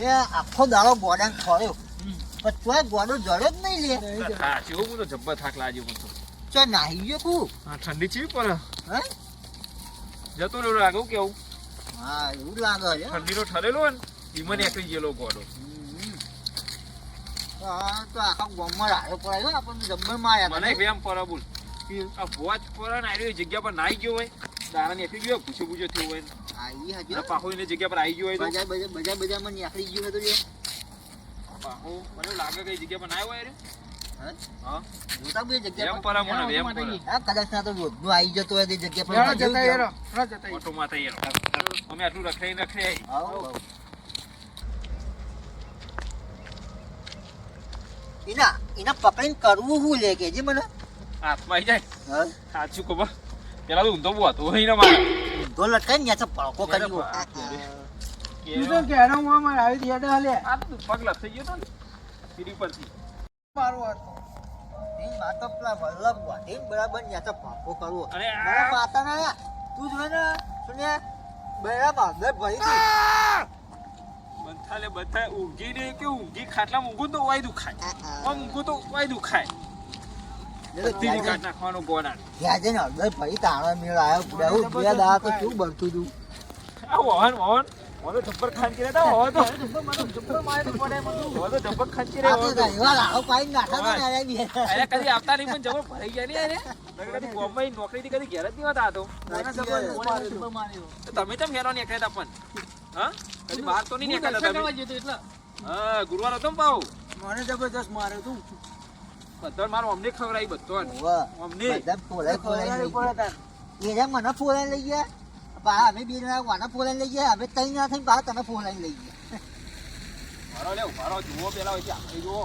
લે આખો દાડો ગોડાને ખોળ્યો પણ તોય ગોડો જડ્યો જ નહીં લે હા જેવું હું તો જબ્બર થાક લાગ્યો મને તો ચો નાહી ગયો તું હા ઠંડી ચીવી પડે હે જતો રહ્યો લાગવું કેવું હા એવું લાગે છે ઠંડીનો ઠરેલો ને ઈમન એકલી ગયેલો ગોડો હા તો આખા ગામમાં રાડો પડાયો આપણને જબ્બર માર્યા મને વેમ પડે બોલ આ ભોજ પડે ને આવી જગ્યા પર નાઈ ગયો હોય દાડા નીકળી ગયો પૂછો થયું હોય હા ઈ હાજર પાહો એની જગ્યા પર આવી ગયો હોય તો બજારમાં નીકળી ગયો તો રે પાહો મને લાગે કઈ જગ્યા પર ના હોય રે હા જોતા બે જગ્યા વેમ પડે મને વેમ પડે હા કદાચ ના તો રોજનું આવી જતો હોય તે જગ્યા પર ઓટો માં તૈયાર અમે આટલું રખડાઈ આવો એના પકડીને કરવું શું લે કે જે મને હાથમાં આવી જાય હા સાચું ખબર પેલા તો ઊંધો બહુ હતો એને મારે ઊંધો લટકાઈ ને પડકો કર્યો આ તો પગલા થઈ ગયો તો ને સીડી પરથી માતો પેલા વલ્લભ વાઢી બરાબર ન્યા તો પાકો કરવો અરે આ- મારા પાતા ના તું જો ને સુન્યા બરાબર અંદર ભરી બધા ઊંઘી ને કે ઊંઘી ખાટલામાં ઊંઘું તો વાય દુખાય આમ ઊંઘું તો વાય દુખાય બધી કાઢ નાખવાનું ગોના ત્યાં જઈને અંદર ભરી તાણા મેળ આવ્યો બહુ બે દા તો શું બનતું તું આ વહન મને જબ્બર ખાંચી રહેતા હવે તો જબ્બર મારે તો પડે મને હવે તો જબ્બર ખાંચી રહે આ તો એવા લાડો પાઈ નાખા તો ને બી અરે કદી આવતા નહીં પણ જબર ભરાઈ ગયા નહીં અરે કદી બોમ્બે નોકરીથી કદી ઘેર જ નહીં હોતા આ તો તમે કેમ હેરો નીકળ્યા હતા પણ હા કદી બહાર તો નહીં નીકળ્યા તમે હા ગુરુવાર હતો ને પાઉ મને જબરદસ્ત માર્યો તું બધો મારો અમને ખવડાવી બધો અમને બધા ફોલાઈ ફોલાઈ લઈ ગયા એ મને ફોલાઈ લઈ ગયા બા અમે બે જણા વાના ફોલાઈ લઈ ગયા અમે તઈ ના થઈને બા તમે ફોલાઈ લઈ ગયા મારો જુઓ પેલા હોય છે આપણે જુઓ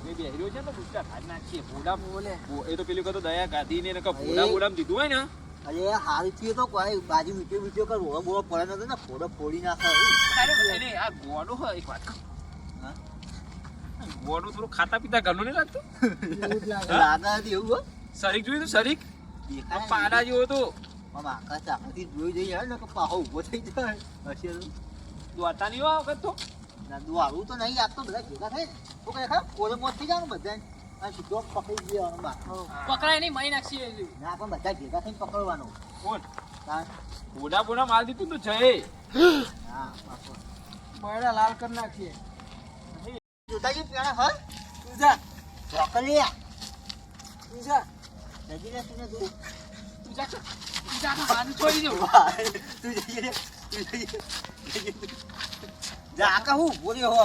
બે બેહર્યો છે ને ગુસ્સા ખાઈ નાખીએ ભોડા બોલે એ તો પેલું કતો દયા ગાધી ને ભોડા બોડામાં દીધું હોય ને અરે હારી થી તો કોઈ બાજુ મીઠો કર રોડો બોળો પડે નતો ને ફોડો ફોડી નાખે એને આ ગોડો હોય એક વાત ગોડો થોડું ખાતા પીતા ઘરનું નહીં લાગતું લાગે હતી એવું શરીક જોયું તું શરીક પાડા જેવો હતો મામા આકાશ આમાંથી જોઈ જઈએ ને કે પાહો ઉભો થઈ જાય હશે દોડતા નહીં હોય વખત તો ના દુઆરું તો નહીં આપતો બધા ભેગા થાય ને તો કઈ ખરા કોલે મોત થઈ જવાનું બધા અને સીધો પકડી ગયો બા પકડાય નહીં મારી નાખી ના પણ બધા ભેગા થઈને પકડવાનું કોણ હા બોડા માર દીધું તો જય હા બળા લાલ કરી નાખીએ જોતાજી પેણા હા તું જા ચોકલિયા તું જા નજી ને તું તું જા બાંધ છોડી દો તું જઈએ રે જા કા હું બોલ્યો હો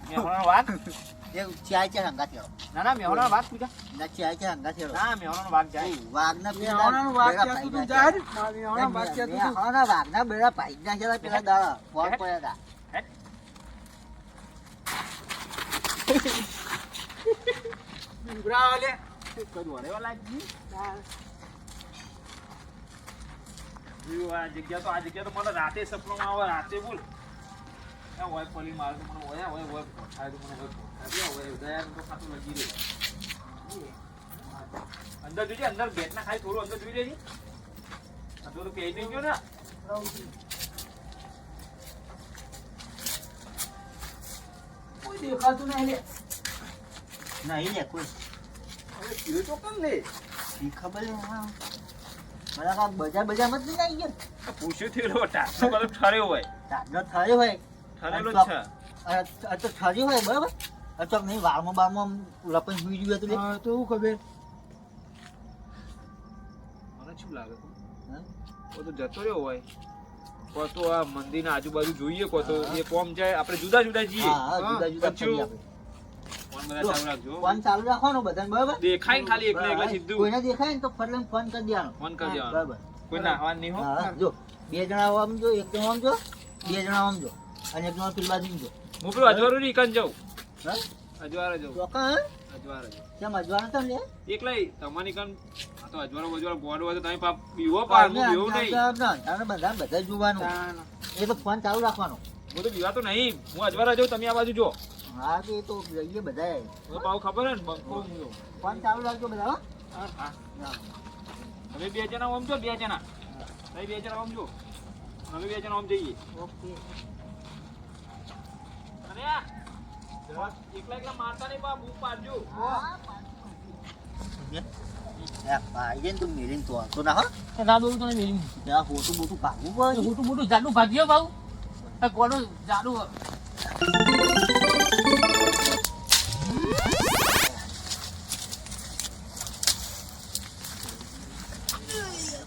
મેહોણાનો વાઘ એ ચાય ચાય હંગા થયો ના મેહોણાનો વાઘ પૂજા ના ચાય ચાય હંગા થયો ના મેહોણાનો વાઘ જાય વાઘના મેહોણાનો વાઘ ક્યાં તું જા મેહોણાનો વાઘ ક્યાં તું મેહોણા વાઘના બેડા ભાઈ ના જરા પેલા દાડા ફોન પડ્યા હતા ઉભરા લે કદું હરેવા લાગી આ જગ્યા તો મને રાતે સપનામાં આવે રાતે બોલ હોય પલી મારે તો મને હોય થાય તો મને હોય ગયા તો ખાતું લગી રહ્યું અંદર જોજે અંદર બેટ ના ખાઈ થોડું અંદર જોઈ લેજે અંદર તો પેઈ નહીં ગયો ને કોઈ દેખાતું નહીં લે નહીં લે કોઈ હવે કીધું તો કેમ લે ઈ ખબર બરાબર બજારમાં જ નહીં આવી ગયો પૂછ્યું થયેલો ટાટનો બધો ઠર્યો હોય તાજનો થયો હોય ઠરેલો જ છે તો ઠર્યો હોય બરાબર અચોક નહીં વાળમાં બાળમાં લપન સુઈ ગયું હતું હા તો ખબર મને શું લાગે કો તો જતો રહ્યો હોય કો તો આ મંદિરના આજુબાજુ જોઈએ કો તો એ કોમ જાય આપણે જુદા જુદા જઈએ હા જુદા જુદા પછી ફરી આપણે ફોન બધા ચાલુ રાખજો ફોન ચાલુ રાખવાનો બધાને બરાબર દેખાય ને ખાલી એકલા એકલા સીધું કોઈને દેખાય ને તો ફરલે ફોન કરી દેવાનો ફોન કરી દેવાનો બરાબર કોઈ નાહવાનું નહીં હો હા જો બે જણા આમ જો એક જણો આમ જો બે જણા આમ જો અને એક જણો પેલી બાજુ જો હું પેલું અજવાળું નહીં કન જાઉં હા અજવાળે જાઉં ચોકા અજવાળે જાઉં કેમ અજવાળા તો લે એકલા તમારી કન આ તો અજવાળો બજવાળો ગોળો હોય તો તમે પાપ બીવો પાર હું બીવો નહીં બધા જોવાનું એ તો ફોન ચાલુ રાખવાનો હું તો બીવા તો નહીં હું અજવાળા જાઉં તમે આ બાજુ જો હા તો એ તો જઈએ બધા તો પાવ ખબર હે ને બંકો હું ફોન ચાલુ રાખજો બધા હા હા હવે બે જણા આમ જો બે જણા તમે બે જણા આમ જો અમે બે જણા આમ જઈએ ઓકે અલ્યા એકલા એકલા મારતા નહીં બા બૂમ પાડજો ભાઈ જઈને તું મેરીને તો હતો ના હા ના બોલું તને મેરી ત્યાં હોતું મોટું ભાગવું પડે મોટું મોટું જાડું ભાગ્યો ભાવ કોનો જાડું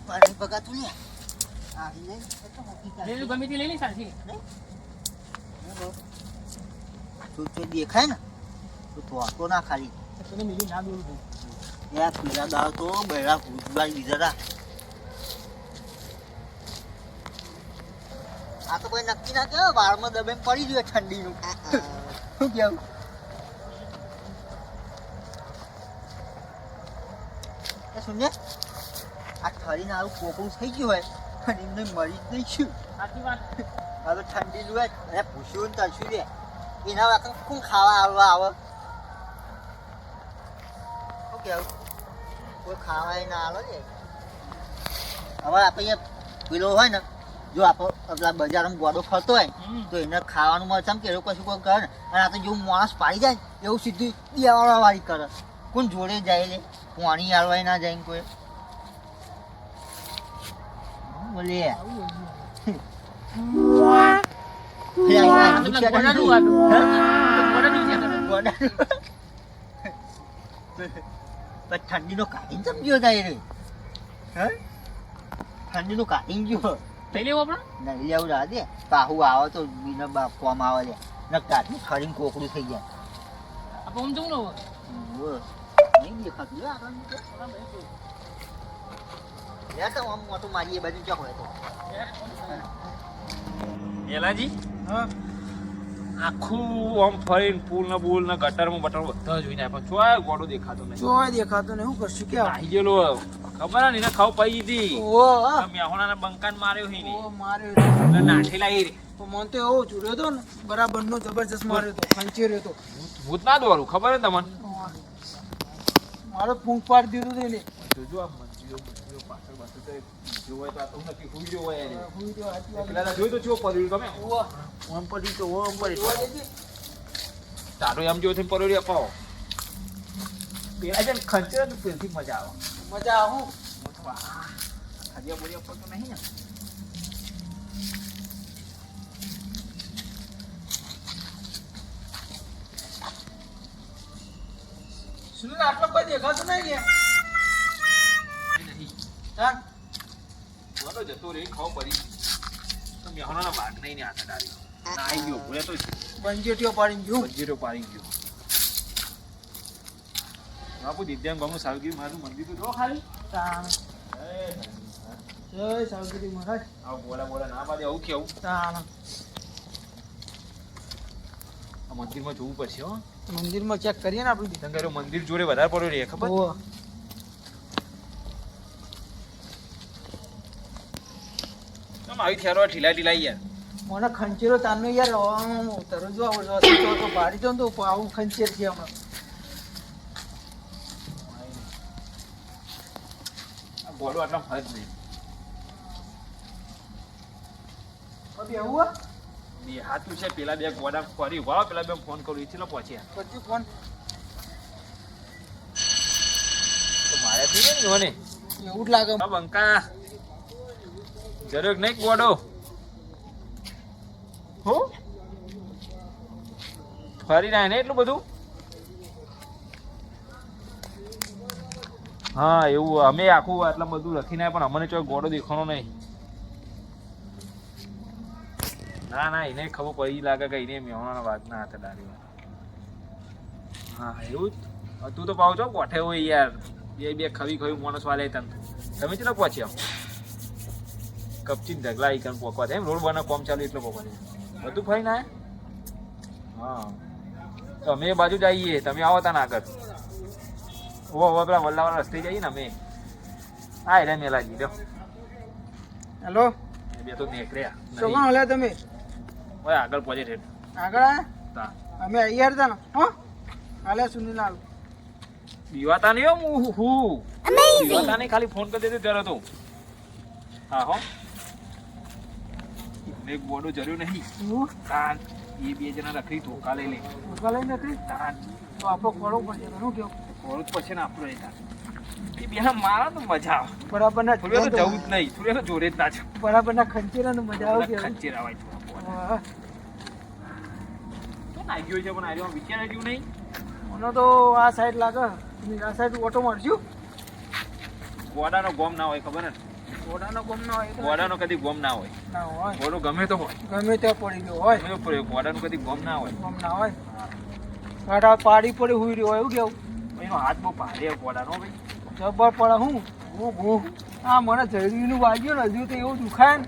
પાણી પગાતું ને આવી લઈ તો મોટી લઈ લે ગમે તે લઈ લે સાચી તું તો દેખાય ને તો હતો ના ખાલી તને મેરી ના બોલું તું યાર પીલા દાળ તો બૈરા ભૂતબાઈ બીજા આ તો કોઈ નક્કી ના કેવો વાળમાં દબે પડી ગયો ઠંડીનું શું કેવું સુને આ ઠરીને આવું કોકરું થઈ ગયું હોય અને એમને મરી જ નહીં છું સાચી વાત આ તો ઠંડી લુએ અને પૂછ્યું ને તરશું રે એના વખત કોણ ખાવા આવવા આવે શું કેવું કોઈ ખાવા ના આવે ને હવે આપણે પેલો હોય ને જો આપણો બજારમાં ગોડો ફરતો હોય તો એને ખાવાનું મળે ચમ કે એવું કશું કોઈ કરે ને અને આ તો જેવું માણસ પાડી જાય ને એવું સીધું દેવાળા વાળી કરે કોણ જોડે જાય લે પાણી આલવાય ના જાય ને કોઈ બોલે ઠંડીનો કાઢીને સમજ્યો જાય રે ઠંડીનું કાઢીને ગયો લઈ લેવું આપણે નહીં લેવું રાહ દે પાહુ આવે તો બીને બાપવામાં આવે લે ને કાઢી ખરીને કોકડું થઈ જાય આપણે આમ જવું ને નહીં દેખાતું લે આપણને લે તો આમ મોટું મારી એ બાજુ ચોક હોય તો એલાજી હા આખું આમ ફરીને પુલ ને બુલ ને ગટરમાં બટર બધા જોઈને પણ ચોય ગોડો દેખાતો નહીં જોય દેખાતો ને શું કરશું કે આવી ગયેલો ખબર ને એને ખાવ પઈ દીધી ઓ મેહોણાના બંકાન માર્યો હી ને ઓ માર્યો એટલે નાઠેલા એ રે તો મન તો એવો ચૂર્યો હતો ને બરાબર નો જબરજસ્ત માર્યો હતો ખંચેર્યો હતો ભૂત ના દોરું ખબર ને તમને મારો ફૂંક પાડી દીધું હતું એને જોજો આ મંજીરો પાછળ પાછળ તો જોવાય તો આ તો નથી હુઈ ગયો હોય એને હું તો હાથી વાળી પેલા જોઈ તો ચો પડ્યું તમે ઓવા ઓમ પડી તો ઓમ પડી જોવા દેજે તારો એમ જો થી પડ્યો અપાવો પેલા જેમ ખંચે ને પેલથી મજા આવે મજા આવું ખાજિયા બોરિયા પડતો નહીં ને સુનિલ આટલો કોઈ દેખાતું નહીં લે નહીં હા બોલો જતો રે ખાવ પડી તો મેહોણાના ભાગ નહીં ને હાથે ડાળી ના આવી ગયો બોલે તો બંજેટીઓ પાડીને જો બંજીરો પાડી ગયો બાપુ દિદ્યાંગ બાપુ સાવગીરી મારું મંદિર તો જો ખાલી તાણ જય સાવગીરી મહારાજ આવું બોલા ના પાડે આવું કેવું તાણ આ મંદિરમાં જોવું પડશે હો મંદિરમાં ચેક કરીએ ને આપણે શંકર મંદિર જોડે વધારે પડ્યો રે ખબર ઓ કેમ આવી થયારો ઢીલા ઢીલા યાર મને ખંચેરો તારનો યાર તરત જો આવડતો તો પાડી દો ને તો આવું ખંચેર છે હમણાં આ ગોળો આટલા ફરજ નહીં અભી આવું બે હાથું છે પેલા બે ગોડા ફરી વાળો પેલા બે ફોન કરું એટલો પહોંચ્યા પછી ફોન તો મારે થઈ ને મને એવું જ લાગે બંકા જરૂર નહીં ગોડો હો ફરી રહ્યા ને એટલું બધું હા એવું અમે આખું આટલા બધું લખીને પણ અમને ચોય ગોડો દેખાણો નહીં ના ના એને ખબર પડી લાગે કે એને મેહોણાના વાઘના હાથે ડાળી હા એવું જ તું તો પાવ છો કોઠે હોય યાર બે ખવી ખવી માણસ વાલે તને તમે ચેલા પહોંચ્યા કપચી ઢગલા ઈ કન પોકવા એમ રોડ બના કોમ ચાલુ એટલે પોકવા બધું ફરી ના હા તો અમે એ બાજુ જઈએ તમે આવો તા આગળ ઓ હવે પેલા વલ્લાવાળા રસ્તે જઈએ ને અમે હા એટલે મેલાજી દો હેલો બે તો નીકળ્યા તો કોણ હલ્યા તમે ઓય આગળ પહોંચે છે આગળ આયા તા અમે અહીંયા હતા ને હો હાલે સુનિલ હાલ બીવાતા નહીં હો હું બીવાતા નહીં ખાલી ફોન કરી દેજો ત્યારે તો હા હો મેં ગોડો જર્યો નહીં હું તાન એ બે જણા રખડી ધોકા લઈ લે ઉભા લઈ નથી તાન તો આપણો ખોળો પડશે શું કેવું ગોળો જ પછી ને આપણો એ તાન એ બે મારા તો મજા આવે બરાબર ના થોડી તો જવું જ નહીં થોડી તો જોડે જ ના છે બરાબર ના ખંચેરા ને મજા આવે કે ખંચેર આવાય થોડા હા. તો નાઈ ગયો છે પણ આ વિચાર આવ્યું નહીં મને તો આ સાઈડ લાગે આ સાઈડ ઓટો મારશું ગોડાનો ગોમ ના હોય ખબર ને ઘોડાનો ગમ ના હોય ગોડાનો કદી ગોમ ના હોય ના હોય ગોડો ગમે તો હોય ગમે ત્યાં પડી ગયો હોય ગમે તો પડ્યો, ગોડાનો કદી ગોમ ના હોય ગમ ના હોય ગાડા પાડી પડી હુઈ રહ્યો હોય એવું કેવું એનો હાથ બહુ ભારે ગોડાનો ભાઈ જબર પડે હું આ મને જરીનું વાગ્યું ને હજુ તો એવું દુખાય ને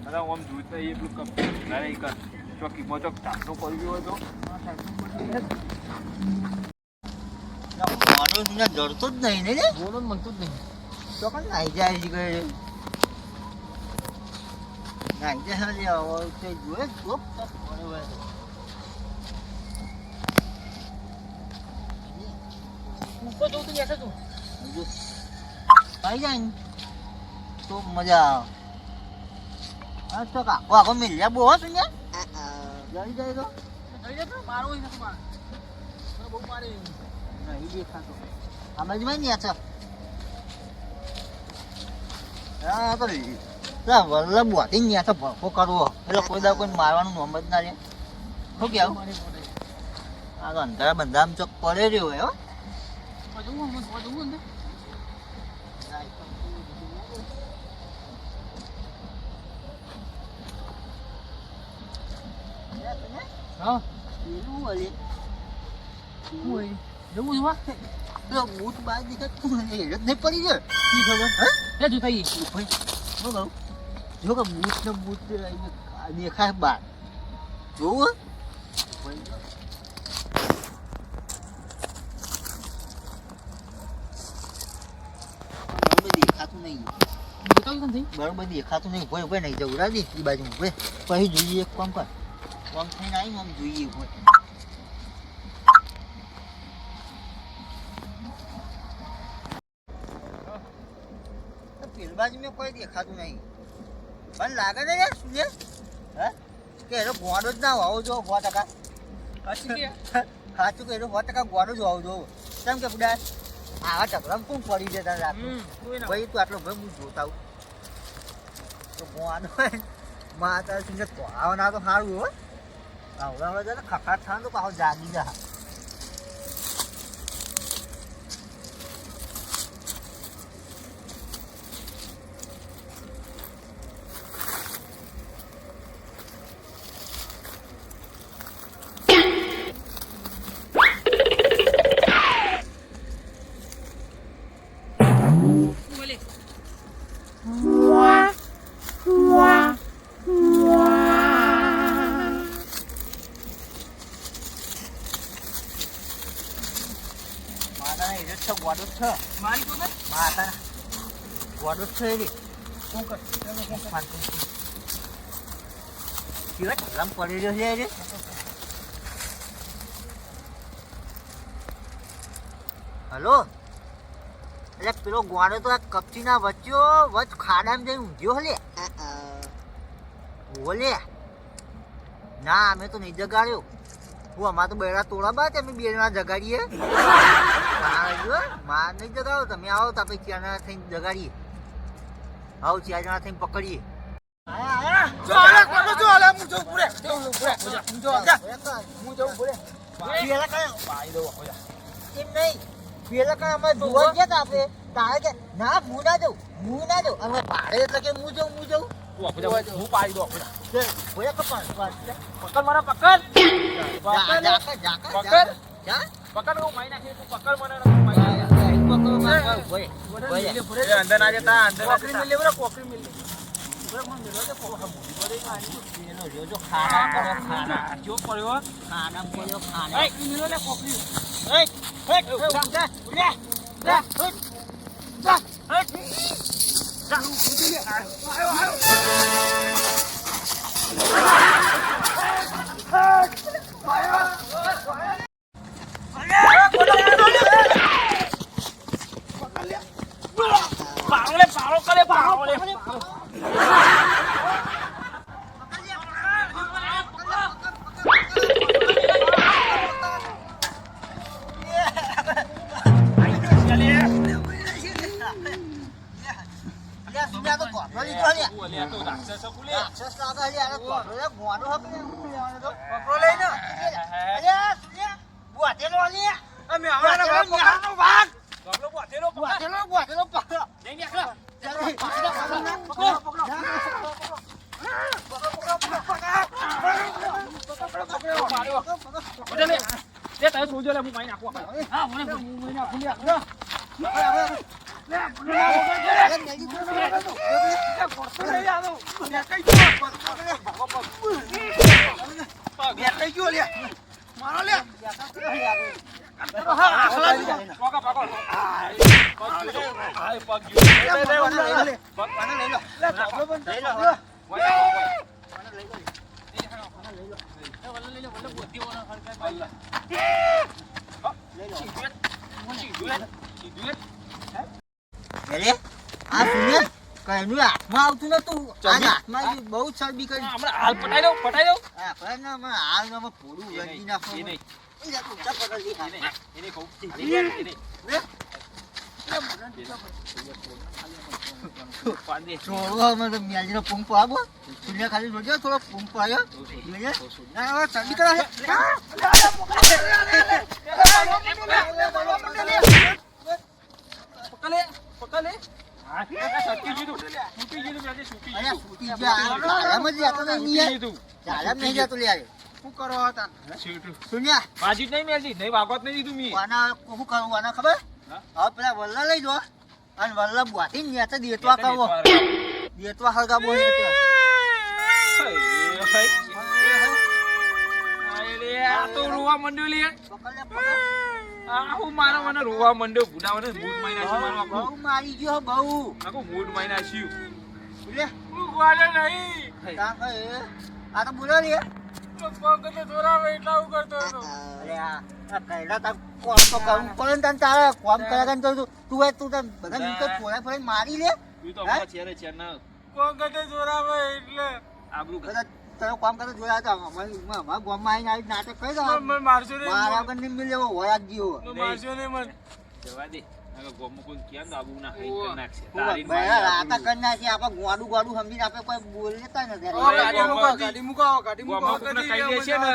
બધા આમ જોઈતા એટલું કપ ઘરે કર ચોકી મોચોક ટાપનો પડી ગયો હોય તો ગોડો તમને ડરતો જ નહીં ને બોલો મનતું જ નહીં તો પણ નાઈ જાય છે કે નાઈ જાય છે હવે તે જોયે તો બરોબર ઉપર જવું તો બેસે તું બીજું આવી જાય ને તો મજા આવે હા તો આખો આખો મિલ્યા બહુ હતું ને જઈ જાય તો થઈ જતો મારો હોય નથી મારે બહુ મારે નહીં દેખાતો આમાં જ નહીં છે હા તો વલ્લભ બોટી ગયા તો ભરખો કરવો એટલે કોઈ દા કોઈ મારવાનું નોમ જ ના રે શું કેવું આ તો અંધારા બંધામ ચોક પડે રહ્યો હોય હો હા પેલું વળી શું હોય જવું છું પેલો બૂટ બાર દેખાતું નહીં પડી ગયો કી ખબર હે હે તું થઈ ભાઈ શું કહું જો કે બૂટ ને બૂટ દેખાય બાર જોવું બરોબર દેખાતું નહીં બતાવ્યું કેમ થઈ બરોબર દેખાતું નહીં ભાઈ ભાઈ નહીં જવું રાજી એ બાજુ ભાઈ પછી જોઈએ એક કામ કર કામ થઈને આવીને આમ જોઈએ ભાઈ પેલ બાજુ મેં કોઈ દેખાતું નહીં પણ લાગે ને યાર સુજે હે કે એનો ગોડો જ ના હોવો જો 100% સાચું કે એનો 100% ગોડો જ હોવો જો કેમ કે બુડા આવા ઢગલામાં કોણ પડી જતા રાખું ભાઈ તું આટલો ભાઈ હું જોતા આવું તો ગોડો માતા સુજે તો આવના તો સારું હો આવડા જરા ખખાટ થાય તો પાછો જાગી જા ગોડો છે મારી તો માતા ગોડો છે રે શું કર કેવા ઢગલામાં પડી રહ્યો છે રે હલો એટલે પેલો ગોડો તો આ કપચીના વચ્ચે ખાડામાં જઈને ઊંઘ્યો હલે બોલે ના અમે તો નહીં જગાડ્યો હું અમારે તો બેડા તોડા બાદ અમે બે જણા જગાડીએ માર નહીં જગાડો તમે આવો તો આપણે 4 જણા થઈને જગાડીએ આવો 4 જણા થઈને પકડીએ એમ નહીં પેલા કાંઈ અમારે જોવા ગયા હતા આપણે તારે કે ના હું ના જાઉં અમે ભાડે એટલે કે હું જાઉં હું પાડી દો પકડ મારા પકડ પકડ પકડ હું મારી નાખી તું પકડ મને અંદર ના જતા અંદર કોકરી મિલે બરા કોકરી મિલે ખાના જો પડ્યો ખાના મિલો ને કોકરી પાડો કરે પાડો આબુ અલ્યા તો રાક્ષસ બોલે રાક્ષસ લાગે છે, આને ગોળો લે, ગોળો હક લે, શું લેવાનું તો? પકડો લઈને અલ્યા, સુનિયા, બોતેલો અલ્યા. અમે આવવાના ભાગ પકડો. ગબલો બોતેલો પકડ બોતેલો પકડો. નહીં નીકળો ચાલો, પકડો. ઓડે લે તે તારે સોજો લે હું માઈ નાખું આપણે હા મને હું માઈ નાખું લે પકડ પકડ હાય પગ અરે, આ સુનિયા, કઈનું હાથમાં આવતું નતું. આ હાથમાં બહુ જ ચરબી કરી. હમણાં હાલ પટાઈ દઉં હા, પણ ના, મને હાલમાં થોડું એ ગંજી નહીં, નાખો. એ નહીં. એ જા, તું ચા પકડ લી. એને કહું એને પાડે છોડવા અમે તો મેલજીનો પંપ આવો. સુનિયા ખાલી જોજો, થોડો પંપ આવ્યો. જોઈએ. ના, હવે ચરબી કરે છે. પકડે હા સટકી જીધું સૂકી જીધું આજે સૂકી અરે, જીધું ફૂટી ગયા. આ ઝાડામાં જ જતો નહીં યાર. જીધું ઝાડામાં નહીં જતો લે યાર. શું કરો હતા સીટું સુનિયા, બાજી જ નહીં મેલજી નહીં વાગત નહીં દીધું મી આના શું કરવું આના ખબર? હા? હવે પેલા વલ્લા લઈ જો અને વલ્લા બોથી ને ત્યાં દેતવા કરવો. દેતવા હળગાવો છે ત્યાં. આ તો રોવા મંડ્યો લે પકડ લે, પકડ. આ હું મારા મને રોવા મંડ્યો ગુડાવાને મૂડ માઈ નાખ્યું મારું બહુ આખું મારી ગયો બહુ. આખું મૂડ માઈ નાખ્યું લે, હું વાલે નહીં કાં કહે? આ તો બોલો લે. પગ તો દોરાવે એટલા હું કરતો હતો અરે આ કઈલા તાર કોમ તો કરવું પડે ને તને તારે. કોમ કર્યા કરે ને તો તું હોય તું તાર બધા મિનિટો ફોડા ફોડા મારી લે. તું તો હમણાં ચેરે ચેર ના પગ તો જોરાવે એટલે આબરૂ બધા તને કોમ કરતા જોયા હતા. અમારા ગામમાં આવીને આવી નાટક કરી દો. મને મારશો નહીં મારા આગળ નહીં મિલે વરાગ જેવો. મારશો નહીં મને જવા દે આગળ ગોમમાં કોઈ ક્યાં તો આબરૂ ના ખાઈ કરી નાખશે હું તારી ભાઈ રાતા કરી નાખી. આપણે ગોડું ગોડું સમજીને આપણે કોઈ બોલ લેતા નથી. ગાડી મૂકો ગાડી મૂકો ગાડી મૂકો ગોમમાં કોઈને કહી દે છે ને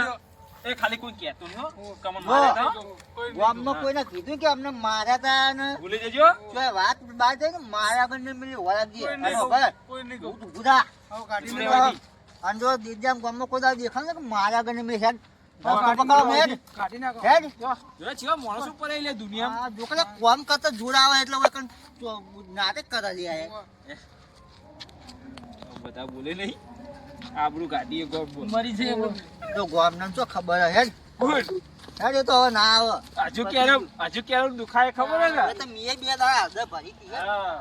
એ ખાલી કોઈ કહેતો નહીં હો કમન મારે તો ગામમાં કોઈને કીધું કે અમને માર્યા તા ને ભૂલી જજો જો એ વાત બહાર જાય કે મારા આગળ નહીં મિલે વરાગ જે. કોઈ નહીં અને કહું, ખબર? કોઈ નહીં કહું. તું ગુદા. હવે ગાડી તું મૂકો. રહેવા દે. અને જો દીજામ ગામમાં કોઈ દાડો દેખાય ને કે મારા આગળ નહીં મિલે હેડ. પકડો હેડ. ગાડી નાખો હેડ. જોડે ચેવા માણસો પર લે દુનિયામાં આ જો કદાચ કોમ કરતા જોડાવે એટલે હવે કણ નાટક કરે લે આ. બધા બોલે નહીં આબરૂ ગાડી એ ગોમ બોલ મરી છે તો ગામના શું ખબર હે? હેડ. બોલ હેડ, એ તો હવે ના આવે. હજુ ક્યારે દુખાય ખબર હે ને એ તો મીએ બે દાડા હળદર ભરી હતી. હા